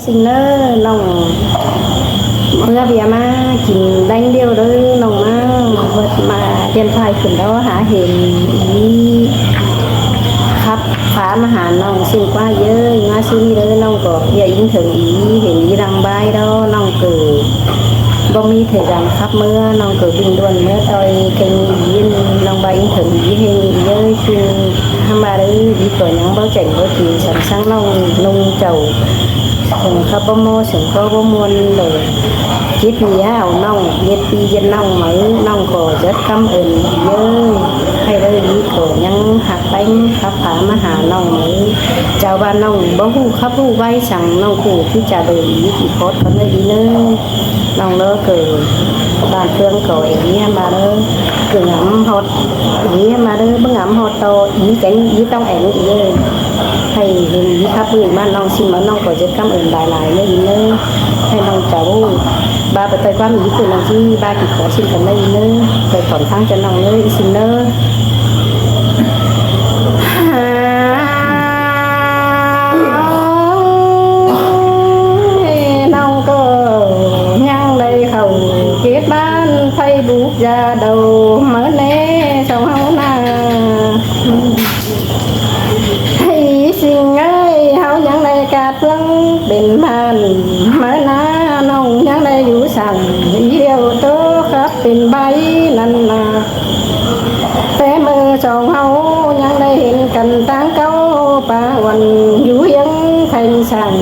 สิ่งเนอน้องเมื่อเบียมากินแดงเดียวเลยน้องมาเบิดมาเรียนไทยขึ้นแล้วหาเห็นครับฟ้ามาหาน้องสิ่งกว่าเยอะมาซื้อนี่เลยน้องก็อย่ายิ่งถึงเห็นดังใบแล้วน้องเกิดบ่มีเถิดครับเมื่อน้องเกิดบินด่วนเมื่อตอยเก่งยินน้องใบยิ่งถึงเฮงเยอะคือทำมาเลยดีกว่ายังเบาเจ๋งเบาจีสังสร้างน้องนุ่งเจ้าถึงข้าบ่โมถึงก็บ่มวนเลยคิดมีเอาน้องเย็ดปีเย็นน้องไหมน้องก็จะคำเอิญเยอะให้เลยดีกว่ายังหักไปขับผามาหาน้องไหมเจ้าบ้านน้องบ่ฮู้ขับฮู้ไว้สั่งน้องผู้ที่จะเดินวิธีโพสกันเลยดีเนอะน้องเลิกเกิดบ้านเครื่องก่อยนี้มาเด้อเกิดหำหดนี้มาเด้อเบิ่งหำหดโตอีแกงอีต้องแอนอีเลยให้เห็นอีขับปืนบ้านน้องซิมน้องก็จะคำเอิญหลายๆเลยดีเนอะให้น้องเจ้าบาไปต่อยความอีคือน้องที่บากิขอชิมกันได้เนอะไปถอนทางจะน้องเลยซิมเนอะน้องก็ยังได้เข้าเก็บบ้านไฟบุกยาเดาเมื่อเน่สองเฮาหน้าให้สิ่งเอ้ยเฮายังได้กาดเพิ่งเป็นบ้านเมื่อหน้าน้องยังได้อยู่สั่งเดียวโตครับเป็นใบนั่นนาแต่เมื่อสองเฮายังได้เห็นกันต่างเก้าป่าวันอยู่ยังแข่งสั่ง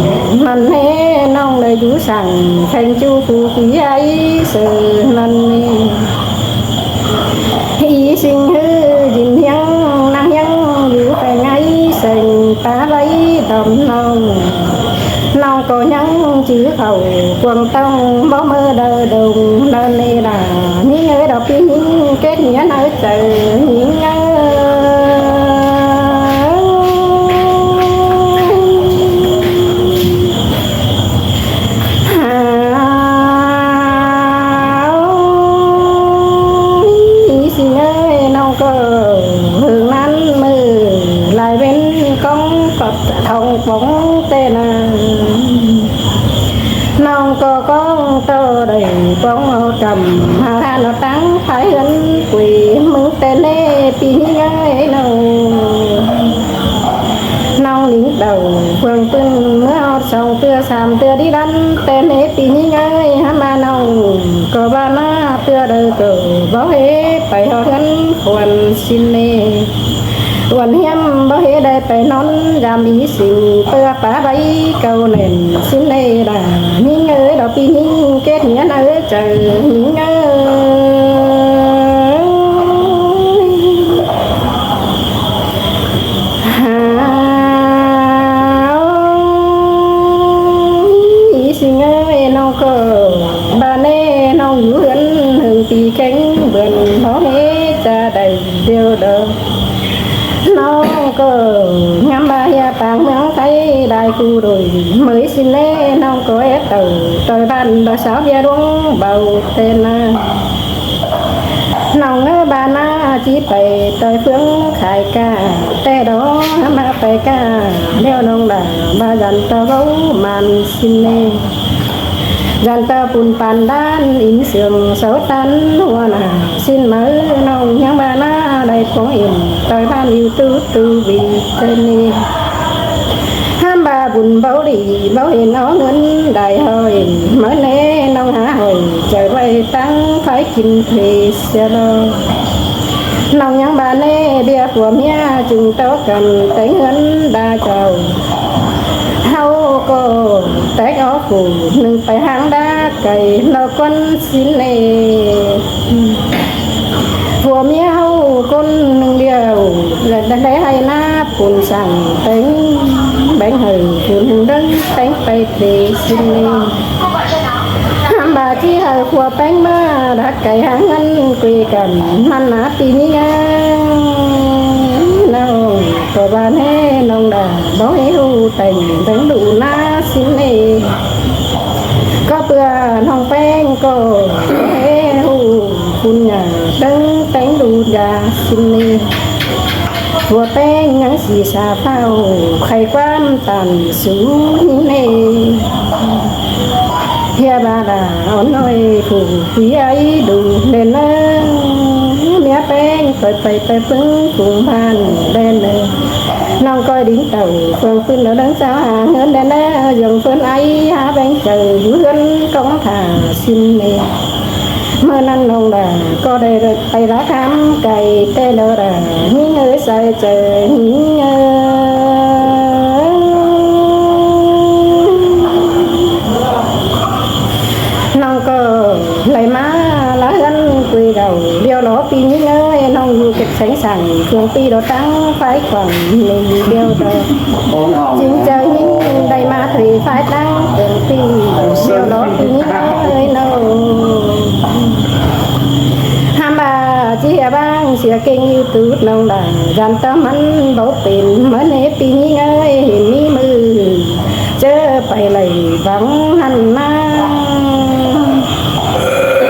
มันแน่น้องได้อยู่สั่งแข่งจูผู้ขี้ใหญ่เสือนั่นนี่อีสิ่งฮือยินยังนั่งยังอยู่แต่ไงเสียงตาไหลดำน้องก็ยังจื้อเขาควงต้องบ่เมื่อเดินดงเดินนี่ล่ะนี่เงยดอกปีนี้เก็ดเงี้ยน้อยเจอหิ้งเงยสิเงยน้องก็หึงนั้นมือลายเป็นกองกับทองปองเต้นน้องก็ก้องโตđầy bóng màu trầm hà nó trắng phải gánh quỳ mừng tên nê pi ngay nông lính đầu phương pưng ngao sòng tưa sàm tưa đi đánh tên nê pi ngay mà nông có ba na tưa đời cờ bảo hết phải họ gánh quần xin nêวันเฮียมบ่เฮได้ไปนอนยามมีสิ่งเปื้อป่าใบเก่าเน่นสิ้นในด่านี่เงยดอกปีนี้เก็ดเงี้ยเอ้เจอนี่เงยสิ่งเอ้ยน้องก็บ้านเน่น้องอยู่เฮือนหึงปีแข็งเบิ่นบ่เฮจะได้เดียวเด้อน้องก็งามบายาปางเมืองไทยได้กูโดยเมื่อสิ้นเล่น้องก็เอตต่อยบ้านบ่สาวเบียดวงเบาเต้นน้องบ้านนาจีไปต่อยเฟืองขายกาแต่ดอมาไปกาเลี้ยวน้องด่าบายันตะเว้ามันสิ้นเล่ยันตะปุ่นปานด้านอินเสื่อมเสาตันหัวหน้าสิ้นมือน้องยังบ้านนาได้ของเอ็มต่อยบ้านอยู่ตู้บีเต้นนี่ห้ามบาบุญเบาดีเบาเห็นเอาเงินได้หอยเมื่อเน่น้องหาหอยใจไว้ตั้งไฟกินเพลเสียดอน้องยังบ้านเน่เบียผัวเมียจึงโตกันแต่เงินได้เจ้าเฮาก็แตกออกหูหนึ่งไปหางดาไก่เราก้นสิ้นเล่ผัวเมียเฮาคนหนึ่งเดียวและได้ให้หน้าปุ่นสั่งเต็งแบงเฮยหุ่นดังเต็งไปเตะสิ้นเล่บาที่เฮาขัวแป้งมาดักไก่หางเงินคุยกันมันหนาปีนี้น้องก็บ้านให้น้องด่าบ่ให้หูแต่งถึงดูหน้าสิ้นเล่ก็เพื่อน้องแป้งก็ให้หูคุณอย่าดังแต่งดูยาสิ้นเล่ หัวแป้งยังสีสาเฝ้าไข่ความตันสูงเนเฮียบาดาอ่อนน้อยผู้ผู้ใหญ่ดูเด่นนะเมียแป้งไปปึ้งถุงพันเด่นเลยน้องก้อยดิ้งเต่าเฟื่องขึ้นแล้วดังสาวหาเงินเด่นนะยังเฟื่องไอหาแบงเจอเพื่อนก้องถ่าสิ้นเนเมื่อนั้นน้องด่าก็ได้ไปรักคำไก่แต่เดาด่าหิ้งเอ้ยใส่เจอหิ้งเอ้น้องก็เลยมาละเงินคุยเราเดียวล้อปีนี้เอ้ยน้องอยู่เก็บแสงสั่งเครื่องปีเราตั้งไฟขวัญในเดียวเดิมจริงเจอหิ้งได้มาถือไฟตั้งเครื่องปีเดียวล้อปีนี้เอ้ยน้องเสียบ้างเสียเก่งอยู่ตูดน้องด่ายันตะมันบ่เป็นเหมือนในปีนี้เอ้ยเห็นมีมือเจอไปเลยบังหันมา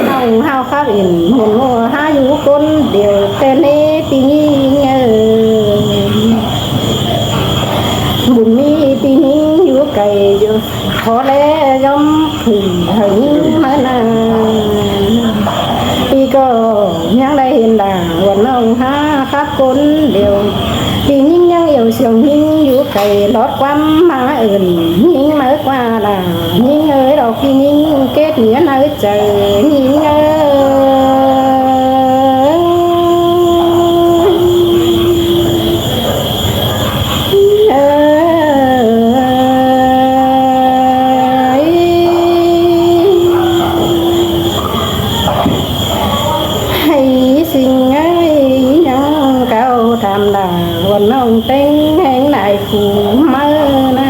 น้องห้าวข้าวอินหมุนหัวหาอยู่คนเดียวแต่ในปีนี้เอ้ยบุญมีปีนี้อยู่ไกลอยู่ขอแล้วย่อมถึงมานาปีก็ยังได้เห็นด่าวันน้องหาคักคนเดียวปีนี้ยังเอี่ยวเสียงยิ่งอยู่ไกลลอดความมาอื่นยิ่งเมื่อกว่าด่ายิ่งเอ้ยดอกปีนี้เกตเหนียนเอ้ยเจอยิ่งเอ้วันน้องเต็งแห่งไหนผู้มานะ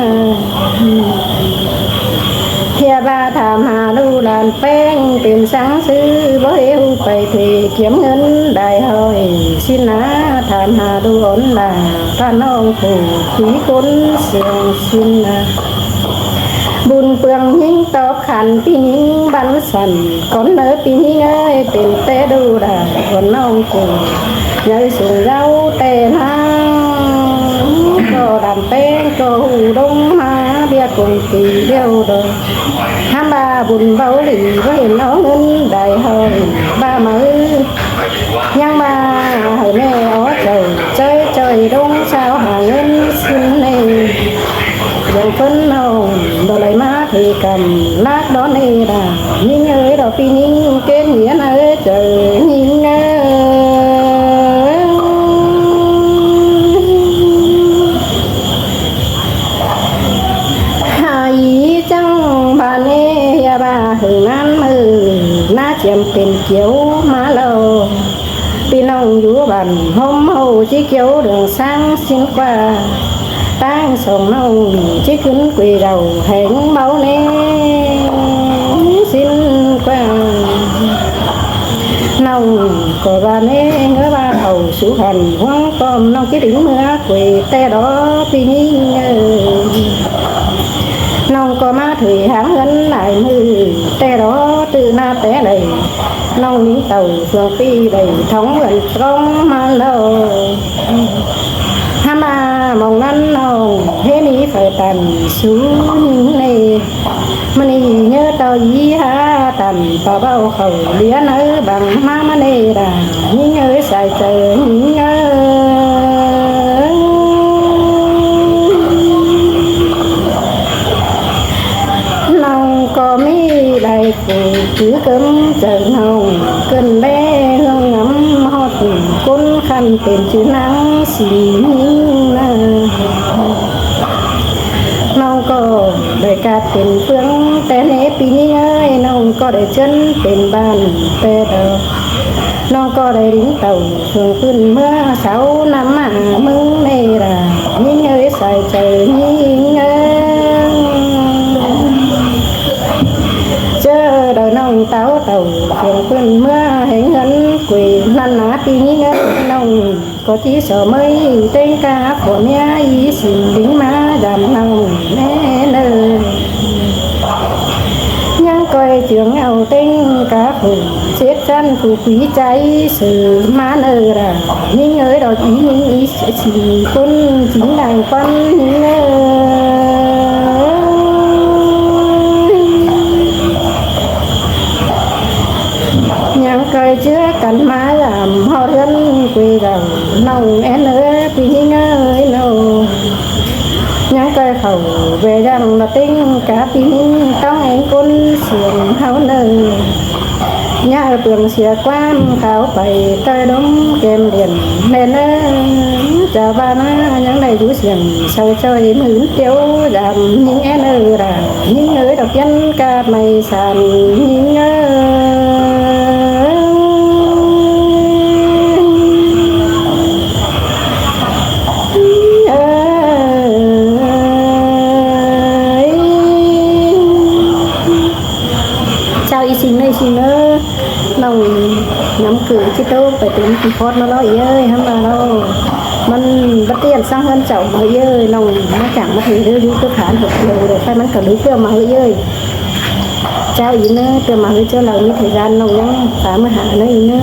เทียบาถามหาดูลานแป้งเป็นสังซื้อบ่เอวไปเทเขียมเงินได้เฮยสินะถามหาดูอ่อนลาถ้าน้องผู้ผีคนเสียงสินะบุญเปลืองยิ่งตอบขันพี่ยิ่งบันสันก่อนเนอปีนี้เอ้ยเป็นแต่ดูได้วันน้องผู้ยายสูงเย้าแต่นาก็ดำแป้งก็หูดงมาเบี้ยกงตีเดียวเดินห้ามบาบุญเบาหลีก็เห็นเอาเงินได้เฮยบ้ามือยังมาให้แม่อ๋อใจดงเช้าหาเงินสิ้นในยังเพิ่นเอาดอกไหลมาถือกันลากดอนเอดายิ่งเอ้ยดอกปียิ่งเกณฑ์เหียนเอ้ยเจอยิ่งเอ้จังบานเนยาบาหึงนั้นมือหน้าเจียมเป็นเขียวมาเลาพี่น้องอยู่บ้านห่มเฮาจีเขียวเรื่องสร้างสิ้นกว่าตั้งส่งน้องจีขึ้นกุยเราแห่งเบาเนสิ้นกว่าน้องก็บานเนเงือบาเอาสุหันหวงปอมน้องคิดถึงเมื่อกุยแต่ดอพี่ยิ่งน้องก็มาถือหางเงินหลายมือแต่รอตื่นหน้าแต่ใดน้องนี้เต่าเฟืองปีใดท้องเหมือนตรงมาแล้วถ้ามามองนั้นน้องเฮนี้ไฟตันสูงในมันนี่เนื้อเต่ายีหาตันต่อเบาเขาเลี้ยนเอ้บังมามันเนดายิ่งเอ้ยใส่เจอยิ่งเอ้ก็มีได้ผู้ถือกำเจอเฮาเกินแม่เฮางำฮอดก้นคันเป็นชื่อนังสีนะน้องก็ได้กาดเป็นเฟืองแต่ในปีนี้เอ้ยน้องก็ได้เชิญเป็นบ้านแต่เดิมน้องก็ได้ดิ้งเต่าเฟืองขึ้นเมื่อเช้านำมามึงในรายิ่งเอ้ยใส่ใจยิ่งเอ้เจอđời nông táo tàu phiền quên mưa hẹn ngân quỳ năn ná tí ngân nông có chỉ sợ mấy tên ca của mẹ ý xin đính má đàm nông nè nơi nhang coi trường ao tên cá phù chết chân phụ quý cháy sự má nơ ra nhưng ơi đó ý những ý chỉ con chính đàng con những nhang cây chưa cắn má làm họ dân quê rằng nồng én ơi vì những ơi nâu nhang cây khẩu về rằng là tinh cá pin trong anh con xiềng háo nơ nhà tường xìa quan khảo phải tay đống kèm liền nên chả ba na những này chú xiềng sau chơi mướn tiêu giảm những em ơi là những người đọc chân ca mày sàn những chào y sinh này sinh nữa nông nắm cử cái tô phải tính thì phốt nó ơi hâm mà đâu mình bắt tiền sang hơn chậu mà ơi nông nó chẳng mất gì đưa cứ khán được nhiều để phải mình cả đứa kia mà ơi chào ý nữa kia mà cho là như thời gian nông nhá 30 hạ nữa ý nữa